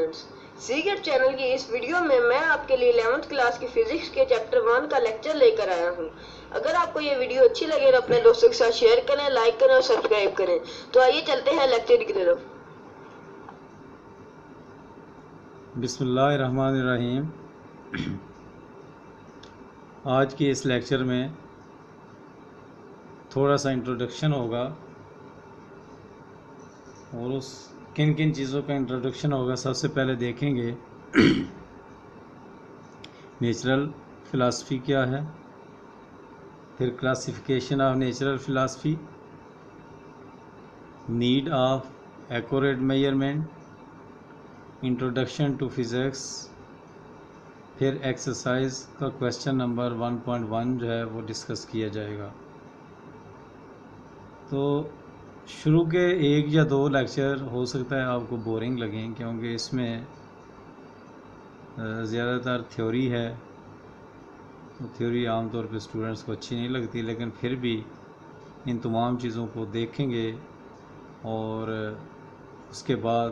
Students, سیگیٹ channel کی اس video میں آپ کے لیے 11th کلاس کی فزکس کے چیپٹر 1 کا لیکچر لے کر آیا ہوں۔ اگر آپ کو یہ ویڈیو اچھی لگے تو اپنے دوستوں کے ساتھ شیئر کریں، لائک کریں اور سبسکرائب کریں۔ تو آئیے چلتے ہیں لیکچر کی طرف۔ بسم اللہ الرحمن الرحیم۔ آج کے اس لیکچر میں تھوڑا سا انٹروڈکشن ہوگا، اور اس کن چیزوں کا انٹروڈکشن ہوگا سب سے پہلے دیکھیں گے نیچرل فلاسفی کیا ہے، پھر classification of natural philosophy, need of accurate measurement, introduction to physics, پھر ایکسرسائز کا کویشچن نمبر 1.1 جو ہے وہ ڈسکس کیا جائے گا۔ تو شروع کے 1 یا 2 لیکچر ہو سکتا ہے آپ کو بورنگ لگیں، کیونکہ اس میں زیادہ تر تھیوری ہے۔ تھیوری عام طور پہ اسٹوڈنٹس کو اچھی نہیں لگتی، لیکن پھر بھی ان تمام چیزوں کو دیکھیں گے اور اس کے بعد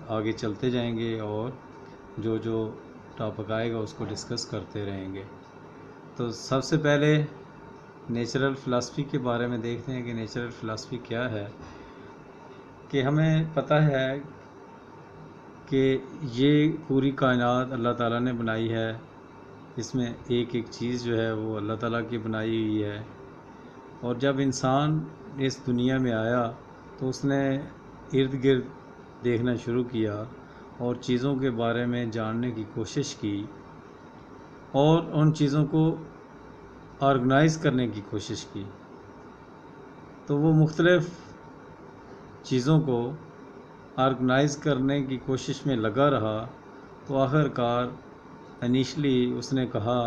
آگے چلتے جائیں گے، اور جو ٹاپک آئے گا اس کو ڈسکس کرتے رہیں گے۔ تو سب سے پہلے نیچرل فلاسفی کے بارے میں دیکھتے ہیں کہ نیچرل فلاسفی کیا ہے۔ کہ ہمیں پتہ ہے کہ یہ پوری کائنات اللہ تعالیٰ نے بنائی ہے، اس میں ایک چیز جو ہے وہ اللہ تعالیٰ کی بنائی ہوئی ہے، اور جب انسان اس دنیا میں آیا تو اس نے ارد گرد دیکھنا شروع کیا اور چیزوں کے بارے میں جاننے کی کوشش کی، اور ان چیزوں کو آرگنائز کرنے کی کوشش کی۔ تو وہ مختلف چیزوں کو آرگنائز کرنے کی کوشش میں لگا رہا، تو آخر کار انیشلی اس نے کہا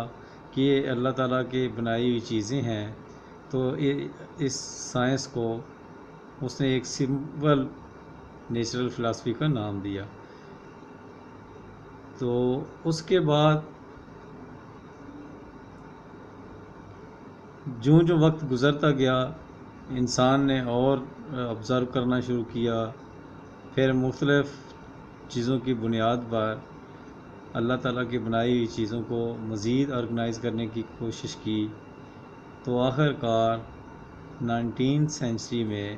کہ یہ اللہ تعالیٰ کی بنائی ہوئی چیزیں ہیں، تو اس سائنس کو اس نے ایک سمپل نیچرل فلاسفی کا نام دیا۔ تو اس کے بعد جو وقت گزرتا گیا، انسان نے اور آبزرو کرنا شروع کیا، پھر مختلف چیزوں کی بنیاد پر اللہ تعالیٰ کی بنائی ہوئی چیزوں کو مزید آرگنائز کرنے کی کوشش کی، تو آخر کار 19 سینچری میں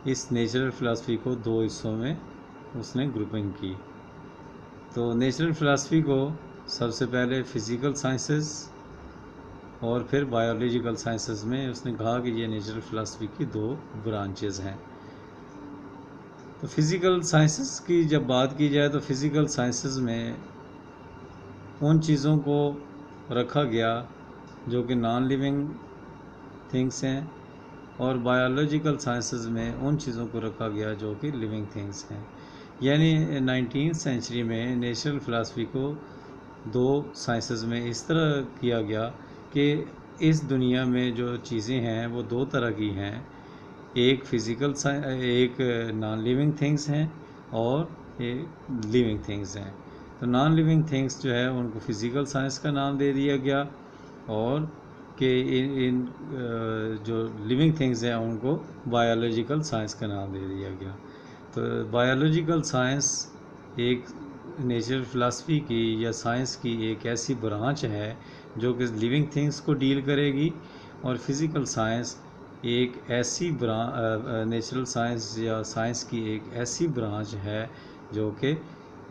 اس نیچرل فلاسفی کو 2 حصوں میں اس نے گروپنگ کی۔ تو نیچرل فلاسفی کو سب سے پہلے فزیکل سائنسز اور پھر بایولوجیکل سائنسز میں اس نے کہا کہ یہ نیچرل فلاسفی کی 2 برانچز ہیں۔ تو فزیکل سائنسز کی جب بات کی جائے تو فزیکل سائنسز میں ان چیزوں کو رکھا گیا جو کہ نان لیونگ تھنگس ہیں، اور بایولوجیکل سائنسز میں ان چیزوں کو رکھا گیا جو کہ لیونگ تھنگس ہیں۔ یعنی 19 سینچری میں نیچرل فلاسفی کو 2 سائنسز میں اس طرح کیا گیا کہ اس دنیا میں جو چیزیں ہیں وہ 2 طرح کی ہیں، ایک فزیکل ایک نان لیونگ تھنگس ہیں اور ایک لیونگ تھنگس ہیں۔ تو نان لیونگ تھنگس جو ہے ان کو فزیکل سائنس کا نام دے دیا گیا، اور کہ ان جو لیونگ تھنگس ہیں ان کو بایولوجیکل سائنس کا نام دے دیا گیا۔ تو بایولوجیکل سائنس ایک نیچرل فلاسفی کی یا سائنس کی ایک ایسی برانچ ہے جو کہ لیونگ تھنگس کو ڈیل کرے گی، اور فزیکل سائنس ایک ایسی نیچرل سائنس یا سائنس کی ایک ایسی برانچ ہے جو کہ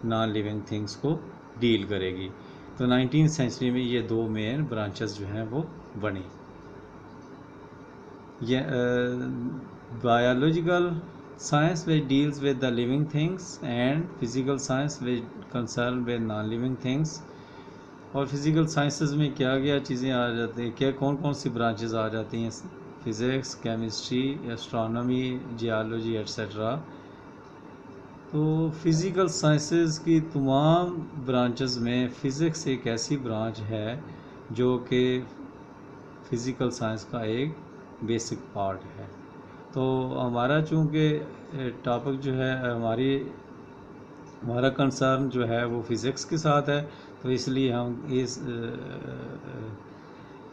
نان لیونگ تھنگس کو ڈیل کرے گی۔ تو 19 سینچری میں یہ 2 مین برانچز جو ہیں وہ بنی۔ Biological science which deals with the living things and physical science which concern with non-living things۔ اور فزیکل سائنسز میں کیا چیزیں آ جاتی ہیں، کون سی برانچز آ جاتی ہیں؟ Physics, chemistry, astronomy, geology et cetera. تو فزیکل سائنسز کی تمام برانچز میں فزکس ایک ایسی برانچ ہے جو کہ فزیکل سائنس کا ایک بیسک پارٹ ہے۔ تو ہمارا چونکہ ٹاپک جو ہے ہمارا کنسرن جو ہے وہ فزکس کے ساتھ ہے، تو اس لیے ہم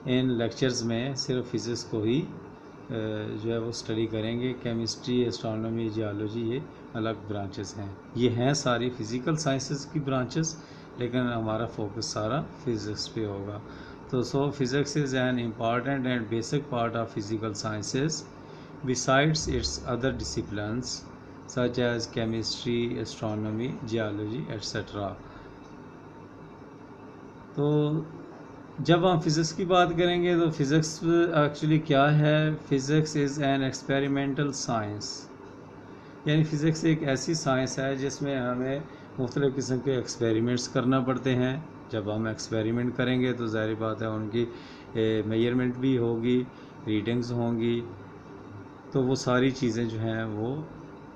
ان لیکچرز میں صرف فزکس کو ہی جو ہے وہ اسٹڈی کریں گے. کیمسٹری، اسٹرانومی، جیالوجی یہ الگ برانچز ہیں. یہ ہیں ساری فزیکل سائنسز کی برانچز، لیکن ہمارا فوکس سارا فزکس پہ ہوگا. تو physics is an important and basic part of physical sciences besides its other disciplines such as chemistry, astronomy, geology, etc. تو جب ہم فزکس کی بات کریں گے تو فزکس ایکچولی کیا ہے؟ Physics is an experimental science, یعنی فزکس ایک ایسی سائنس ہے جس میں ہمیں مختلف قسم کے ایکسپیریمنٹس کرنا پڑتے ہیں. جب ہم ایکسپیریمنٹ کریں گے تو ظاہر بات ہے ان کی میجرمنٹ بھی ہوگی، ریڈنگز ہوں گی، تو وہ ساری چیزیں جو ہیں وہ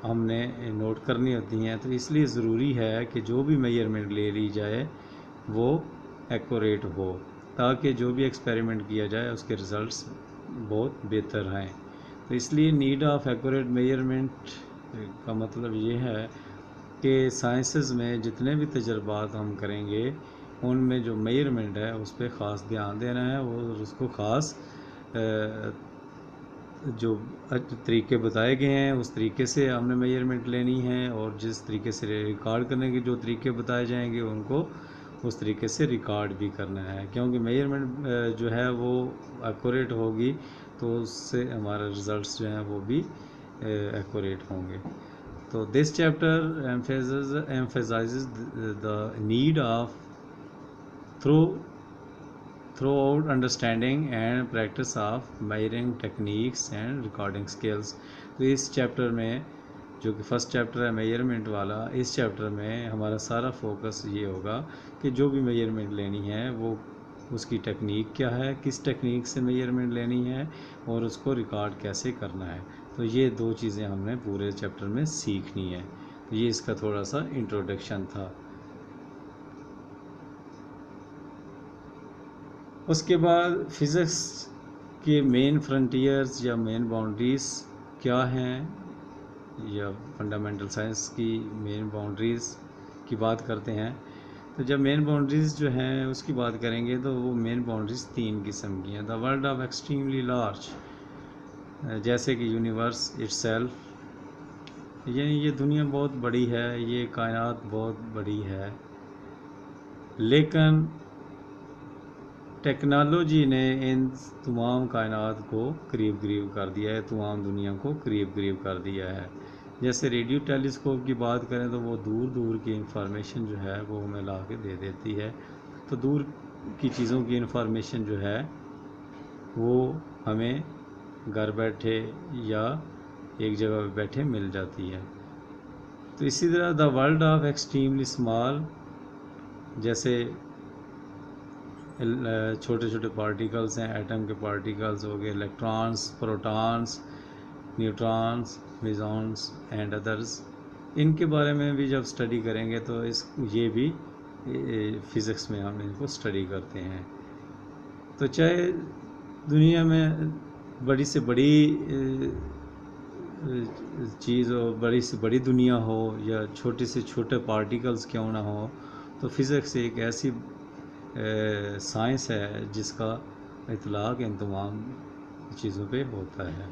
ہم نے نوٹ کرنی ہوتی ہیں. تو اس لیے ضروری ہے کہ جو بھی میجرمنٹ لے لی جائے وہ ایکوریٹ ہو، تاکہ جو بھی ایکسپیریمنٹ کیا جائے اس کے ریزلٹس بہت بہتر آئیں. تو اس لیے نیڈ آف ایکوریٹ میجرمنٹ کا مطلب یہ ہے کہ سائنسز میں جتنے بھی تجربات ہم کریں گے ان میں جو میجرمنٹ ہے اس پہ خاص دھیان دینا ہے، اور اس کو خاص جو طریقے بتائے گئے ہیں اس طریقے سے ہم نے میجرمنٹ لینی ہے، اور جس طریقے سے ریکارڈ کرنے کے جو طریقے بتائے جائیں گے ان کو اس طریقے سے ریکارڈ بھی کرنا ہے. کیونکہ میجرمنٹ جو ہے وہ ایکوریٹ ہوگی تو اس سے ہمارے ریزلٹس جو ہیں وہ بھی ایکوریٹ ہوں گے. تو this chapter emphasizes the need of throughout understanding and practice of measuring techniques and recording skills. تو اس چیپٹر میں جو کہ فرسٹ چیپٹر ہے میجرمنٹ والا، اس چیپٹر میں ہمارا سارا فوکس یہ ہوگا کہ جو بھی میجرمنٹ لینی ہے وہ اس کی ٹیکنیک کیا ہے، کس ٹیکنیک سے میجرمنٹ لینی ہے، اور اس کو ریکارڈ کیسے کرنا ہے. تو یہ دو چیزیں ہم نے پورے چیپٹر میں سیکھنی ہے. تو یہ اس کا تھوڑا سا انٹروڈکشن تھا. اس کے بعد فزکس کے مین فرنٹیئرز یا مین باؤنڈریز کیا ہیں، یا فنڈامنٹل سائنس کی مین باؤنڈریز کی بات کرتے ہیں. تو جب مین باؤنڈریز جو ہیں اس کی بات کریں گے تو وہ مین باؤنڈریز 3 قسم کی ہیں. دا ورلڈ آف ایکسٹریملی لارج، جیسے کہ یونیورس اٹ سیلف، یعنی یہ دنیا بہت بڑی ہے، یہ کائنات بہت بڑی ہے، لیکن ٹیکنالوجی نے ان تمام کائنات کو قریب کر دیا ہے، تمام دنیا کو قریب کر دیا ہے. جیسے ریڈیو ٹیلیسکوپ کی بات کریں تو وہ دور کی انفارمیشن جو ہے وہ ہمیں لا کے دے دیتی ہے. تو دور کی چیزوں کی انفارمیشن جو ہے وہ ہمیں گھر بیٹھے یا ایک جگہ پہ بیٹھے مل جاتی ہے. تو اسی طرح the world of extremely small, جیسے چھوٹے پارٹیکلز ہیں، ایٹم کے پارٹیکلز ہو گئے، electrons, protons, neutrons, mesons and others. ان کے بارے میں بھی جب اسٹڈی کریں گے تو یہ بھی فزکس میں ہم ان کو اسٹڈی کرتے ہیں. تو چاہے دنیا میں بڑی سے بڑی چیز ہو، بڑی سے بڑی دنیا ہو، یا چھوٹے سے چھوٹے پارٹیکلز کیوں نہ ہو، تو فزکس ایک ایسی سائنس ہے جس کا اطلاق ان تمام چیزوں پہ ہوتا ہے،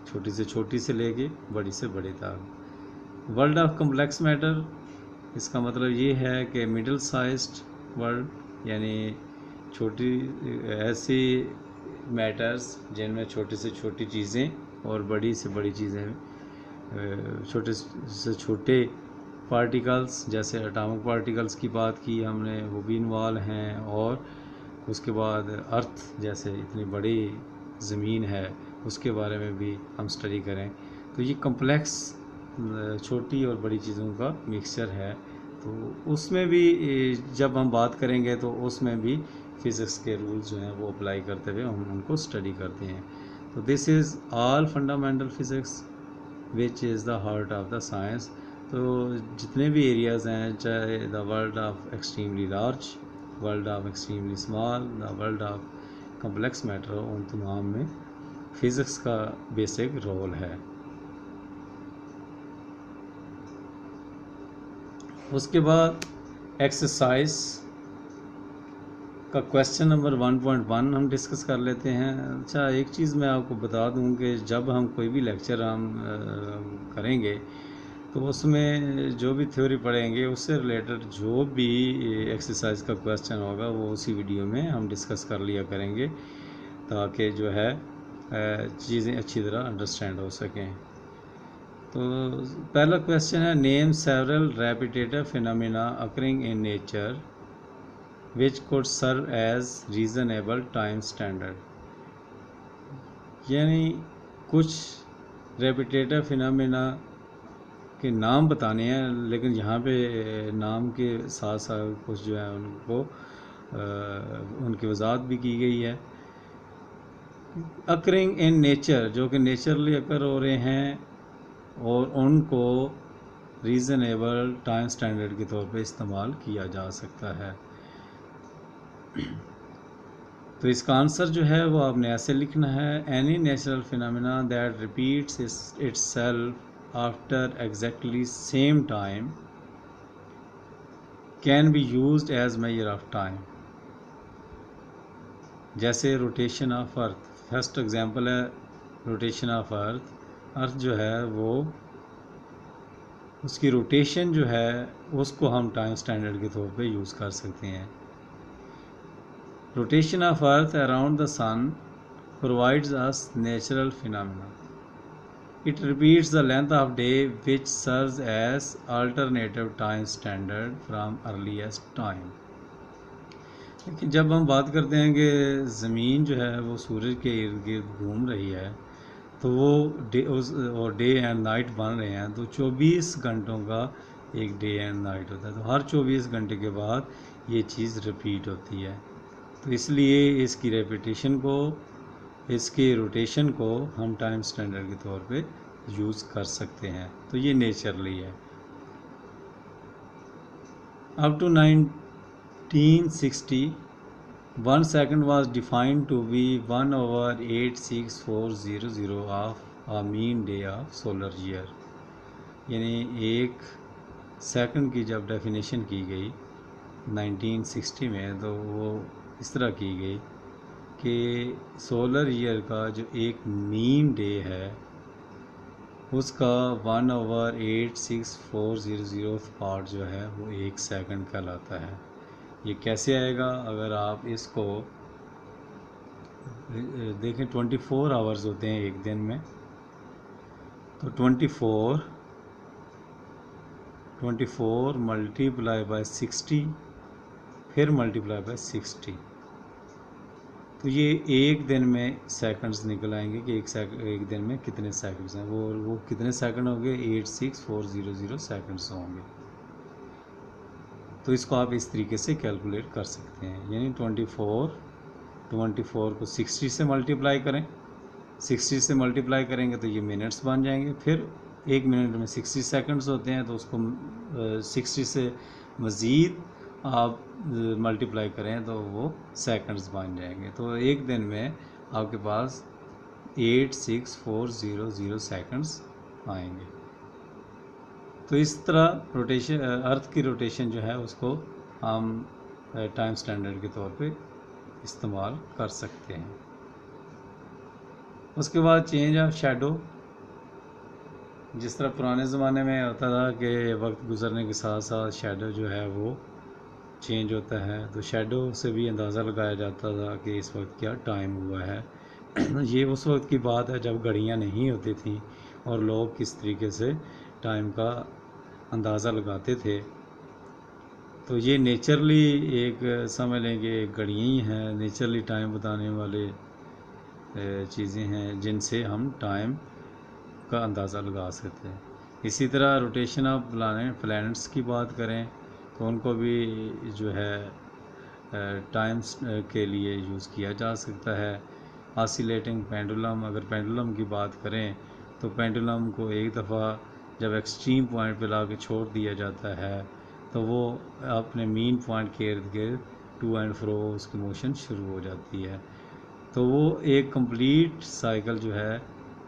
چھوٹی سے چھوٹی سے لے کے بڑی سے بڑی تک. ورلڈ آف کمپلیکس میٹر، اس کا مطلب یہ ہے کہ مڈل سائزڈ ورلڈ، یعنی چھوٹی ایسی میٹرز جن میں چھوٹی سے چھوٹی چیزیں اور بڑی سے بڑی چیزیں، چھوٹے سے چھوٹے پارٹیکلز جیسے اٹامک پارٹیکلز کی بات کی ہم نے، وہ بھی انوالو ہیں. اور اس کے بعد ارتھ جیسے اتنی بڑی زمین ہے اس کے بارے میں بھی ہم اسٹڈی کریں. تو یہ کمپلیکس چھوٹی اور بڑی چیزوں کا مکسچر ہے. تو اس میں بھی جب ہم بات کریں گے تو اس میں بھی فزکس کے رولز جو ہیں وہ اپلائی کرتے ہوئے ہم ان کو اسٹڈی کرتے ہیں. تو this is all fundamental physics which is the heart of the science. تو جتنے بھی ایریاز ہیں، چاہے the world of extremely large, world of extremely small, the world of complex matter, ان تمام میں فزکس کا بیسک رول ہے. اس کے بعد ایکسرسائز. کا کویسچن نمبر 1.1 ہم ڈسکس کر لیتے ہیں. اچھا، ایک چیز میں آپ کو بتا دوں کہ جب ہم کوئی بھی لیکچر ہم کریں گے تو اس میں جو بھی تھیوری پڑھیں گے اس سے ریلیٹڈ جو بھی ایکسرسائز کا کویسچن ہوگا وہ اسی ویڈیو میں ہم ڈسکس کر لیا کریں گے تاکہ جو ہے چیزیں اچھی طرح انڈرسٹینڈ ہو سکیں. تو پہلا کویسچن ہے name several repetitive phenomena occurring in nature which could serve as reasonable time standard. یعنی کچھ ریپیٹیٹو فینومینا کے نام بتانے ہیں، لیکن یہاں پہ نام کے ساتھ ساتھ کچھ جو ہے ان کو ان کی وضاحت بھی کی گئی ہے. اکرنگ ان نیچر، جو کہ نیچرلی اکر ہو رہے ہیں اور ان کو ریزنیبل ٹائم سٹینڈرڈ کے طور پہ استعمال کیا جا سکتا ہے. تو اس کا آنسر جو ہے وہ آپ نے ایسے لکھنا ہے any natural phenomena that repeats itself after exactly same time can be used as measure of time. جیسے rotation of earth, first example ہے روٹیشن آف ارتھ. ارتھ جو ہے وہ اس کی روٹیشن جو ہے اس کو ہم ٹائم سٹینڈرڈ کے طور پہ یوز کر سکتے ہیں. Rotation of Earth around the Sun provides us natural phenomena. It repeats the length of day which serves as alternative time standard from earliest time. لیکن جب ہم بات کرتے ہیں کہ زمین جو ہے وہ سورج کے ارد گرد گھوم رہی ہے تو وہ ڈے اینڈ نائٹ بن رہے ہیں، تو 24 گھنٹوں کا ایک ڈے اینڈ نائٹ ہوتا ہے. تو ہر 24 گھنٹے کے بعد یہ چیز ریپیٹ ہوتی ہے. تو اس لیے اس کی ریپیٹیشن کو، اس کی روٹیشن کو ہم ٹائم سٹینڈرڈ کے طور پہ یوز کر سکتے ہیں. تو یہ نیچرلی ہے. Up to 1960 1 second was defined to be 1/86400 of a mean day of solar year. یعنی ایک سیکنڈ کی جب ڈیفینیشن کی گئی 1960 میں تو وہ اس طرح کی گئی کہ سولر ایئر کا جو ایک مین ڈے ہے اس کا 1/86400 پارٹ جو ہے وہ ایک سیکنڈ کہلاتا ہے. یہ کیسے آئے گا؟ اگر آپ اس کو دیکھیں 24 آورز ہوتے ہیں ایک دن میں، تو 24 ملٹیپلائی بائی 60 پھر ملٹیپلائی بائی 60، تو یہ ایک دن میں سیکنڈز نکل آئیں گے کہ ایک دن میں کتنے سیکنڈز ہیں. وہ کتنے سیکنڈ ہوں گے؟ 86400 سیکنڈز ہوں گے. تو اس کو آپ اس طریقے سے کیلکولیٹ کر سکتے ہیں. یعنی 24 کو 60 سے ملٹیپلائی کریں، 60 سے ملٹیپلائی کریں گے تو یہ منٹس بن جائیں گے. پھر ایک منٹ میں 60 سیکنڈز ہوتے ہیں، تو اس کو 60 سے مزید آپ ملٹیپلائی کریں تو وہ سیکنڈز بن جائیں گے. تو ایک دن میں آپ کے پاس 86400 سیکنڈز آئیں گے. تو اس طرح روٹیشن، ارتھ کی روٹیشن جو ہے اس کو ہم ٹائم سٹینڈرڈ کے طور پہ استعمال کر سکتے ہیں. اس کے بعد چینج آف شیڈو. جس طرح پرانے زمانے میں ہوتا تھا کہ وقت گزرنے کے ساتھ ساتھ شیڈو جو ہے وہ چینج ہوتا ہے، تو شیڈو سے بھی اندازہ لگایا جاتا تھا کہ اس وقت کیا ٹائم ہوا ہے. یہ اس وقت کی بات ہے جب گھڑیاں نہیں ہوتی تھیں اور لوگ کس طریقے سے ٹائم کا اندازہ لگاتے تھے. تو یہ نیچرلی ایک سمجھ لیں کہ گھڑیاں ہی ہیں، نیچرلی ٹائم بتانے والے چیزیں ہیں جن سے ہم ٹائم کا اندازہ لگا سکتے ہیں. اسی طرح روٹیشن آف پلانٹس کی بات کریں تو ان کو بھی جو ہے ٹائمز کے لیے یوز کیا جا سکتا ہے. آسیلیٹنگ پینڈولم، اگر پینڈولم کی بات کریں تو پینڈولم کو ایک دفعہ جب ایکسٹریم پوائنٹ پہ لا کے چھوڑ دیا جاتا ہے تو وہ اپنے مین پوائنٹ کے ارد گرد ٹو اینڈ فرو اس کی موشن شروع ہو جاتی ہے. تو وہ ایک کمپلیٹ سائیکل جو ہے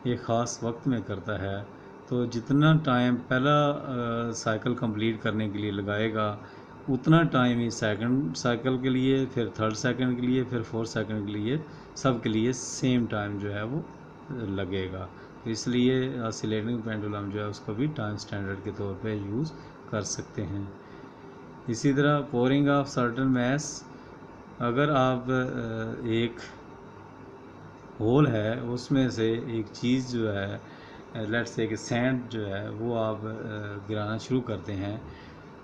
ایک خاص وقت میں کرتا ہے. تو جتنا ٹائم پہلا سائیکل کمپلیٹ کرنے کے لیے لگائے گا اتنا ٹائم ہی سیکنڈ سائیکل کے لیے، پھر تھرڈ سیکنڈ کے لیے، پھر فورتھ سیکنڈ کے لیے، سب کے لیے سیم ٹائم جو ہے وہ لگے گا. تو اس لیے آسیلیٹنگ پینڈولم جو ہے اس کو بھی ٹائم سٹینڈرڈ کے طور پہ یوز کر سکتے ہیں. اسی طرح پورنگ آف سرٹن میس، اگر آپ ایک ہول ہے اس میں سے ایک چیز جو ہے لیٹ سے کہ سینڈ جو ہے وہ آپ گرانا شروع کرتے ہیں،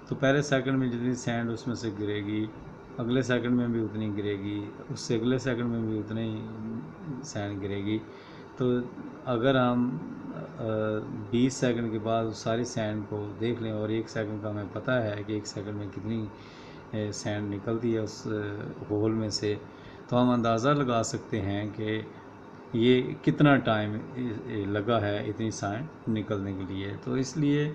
تو پہلے سیکنڈ میں جتنی سینڈ اس میں سے گرے گی، اگلے سیکنڈ میں بھی اتنی گرے گی، اس سے اگلے سیکنڈ میں بھی اتنی سینڈ گرے گی. تو اگر ہم 20 سیکنڈ کے بعد اس ساری سینڈ کو دیکھ لیں اور 1 سیکنڈ کا ہمیں پتہ ہے کہ 1 سیکنڈ میں کتنی سینڈ نکلتی ہے اس ہول میں سے، تو ہم اندازہ لگا سکتے ہیں کہ یہ کتنا ٹائم لگا ہے اتنی سینڈ نکلنے کے لیے. تو اس لیے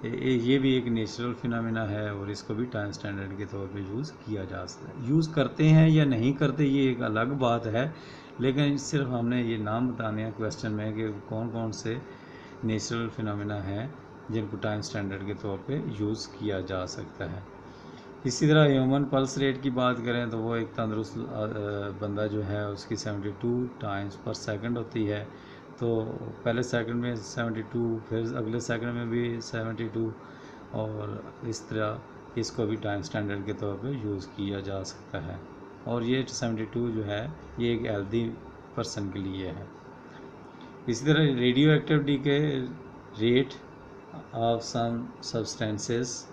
یہ بھی ایک نیچرل فینامنا ہے اور اس کو بھی ٹائم سٹینڈرڈ کے طور پہ یوز کیا جا سکتا ہے. یوز کرتے ہیں یا نہیں کرتے یہ ایک الگ بات ہے، لیکن صرف ہم نے یہ نام بتانے ہیں کویسچن میں کہ کون کون سے نیچرل فینامنا ہیں جن کو ٹائم سٹینڈرڈ کے طور پہ یوز کیا جا سکتا ہے. اسی طرح ہیومن پلس ریٹ کی بات کریں تو وہ ایک تندرست بندہ جو ہے اس کی 72 ٹائمز پر سیکنڈ ہوتی ہے. تو پہلے سیکنڈ میں 72، پھر اگلے سیکنڈ میں بھی 72، اور اس طرح اس کو بھی ٹائم سٹینڈرڈ کے طور پہ یوز کیا جا سکتا ہے. اور یہ 72 جو ہے یہ ایک ہیلدی پرسن کے لیے ہے. اسی طرح ریڈیو ایکٹیویٹی کے ریٹ آف سم سبسٹینسز،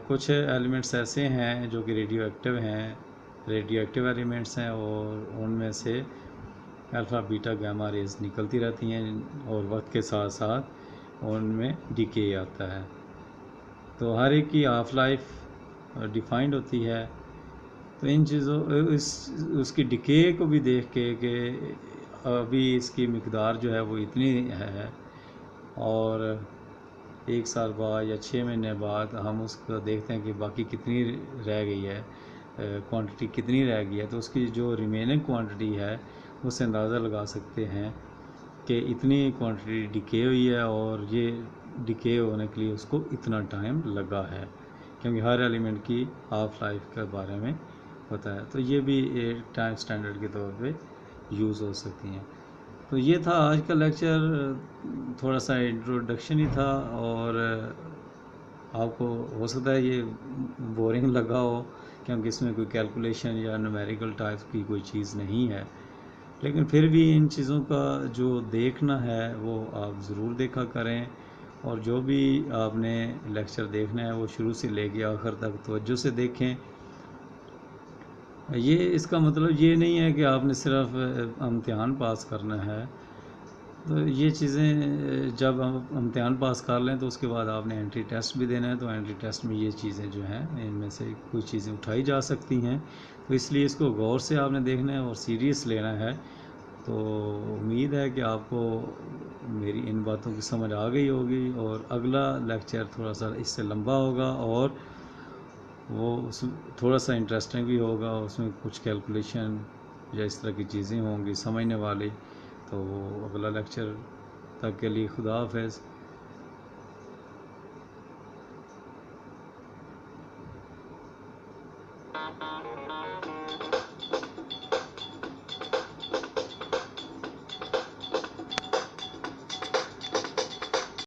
کچھ ایلیمنٹس ایسے ہیں جو کہ ریڈیو ایکٹیو ہیں، ریڈیو ایکٹیو ایلیمنٹس ہیں، اور ان میں سے الفا بیٹا گاما ریز نکلتی رہتی ہیں اور وقت کے ساتھ ساتھ ان میں ڈیکے آتا ہے. تو ہر ایک کی ہاف لائف ڈیفائنڈ ہوتی ہے. تو ان چیزوں اس کی ڈیکے کو بھی دیکھ کے کہ ابھی اس کی مقدار جو ہے وہ اتنی ہے، اور 1 سال بعد یا 6 مہینے بعد ہم اس کو دیکھتے ہیں کہ باقی کتنی رہ گئی ہے، کوانٹٹی کتنی رہ گئی ہے، تو اس کی جو ریمیننگ کوانٹٹی ہے اس سے اندازہ لگا سکتے ہیں کہ اتنی کوانٹٹی ڈیکے ہوئی ہے اور یہ ڈیکے ہونے کے لیے اس کو اتنا ٹائم لگا ہے، کیونکہ ہر ایلیمنٹ کی ہاف لائف کے بارے میں ہوتا ہے. تو یہ بھی ٹائم سٹینڈرڈ کے طور پہ یوز ہو سکتی ہیں. تو یہ تھا آج کا لیکچر، تھوڑا سا انٹروڈکشن ہی تھا، اور آپ کو ہو سکتا ہے یہ بورنگ لگا ہو کیونکہ اس میں کوئی کیلکولیشن یا نومیریکل ٹائپ کی کوئی چیز نہیں ہے، لیکن پھر بھی ان چیزوں کا جو دیکھنا ہے وہ آپ ضرور دیکھا کریں، اور جو بھی آپ نے لیکچر دیکھنا ہے وہ شروع سے لے کے آخر تک توجہ سے دیکھیں. یہ اس کا مطلب یہ نہیں ہے کہ آپ نے صرف امتحان پاس کرنا ہے. تو یہ چیزیں جب ہم امتحان پاس کر لیں تو اس کے بعد آپ نے انٹری ٹیسٹ بھی دینا ہے، تو انٹری ٹیسٹ میں یہ چیزیں جو ہیں ان میں سے کچھ چیزیں اٹھائی جا سکتی ہیں. تو اس لیے اس کو غور سے آپ نے دیکھنا ہے اور سیریس لینا ہے. تو امید ہے کہ آپ کو میری ان باتوں کی سمجھ آ گئی ہوگی، اور اگلا لیکچر تھوڑا سا اس سے لمبا ہوگا اور وہ تھوڑا سا انٹرسٹنگ بھی ہوگا، اس میں کچھ کیلکولیشن یا اس طرح کی چیزیں ہوں گی سمجھنے والی. تو اگلا لیکچر تک کے لیے خدا حافظ.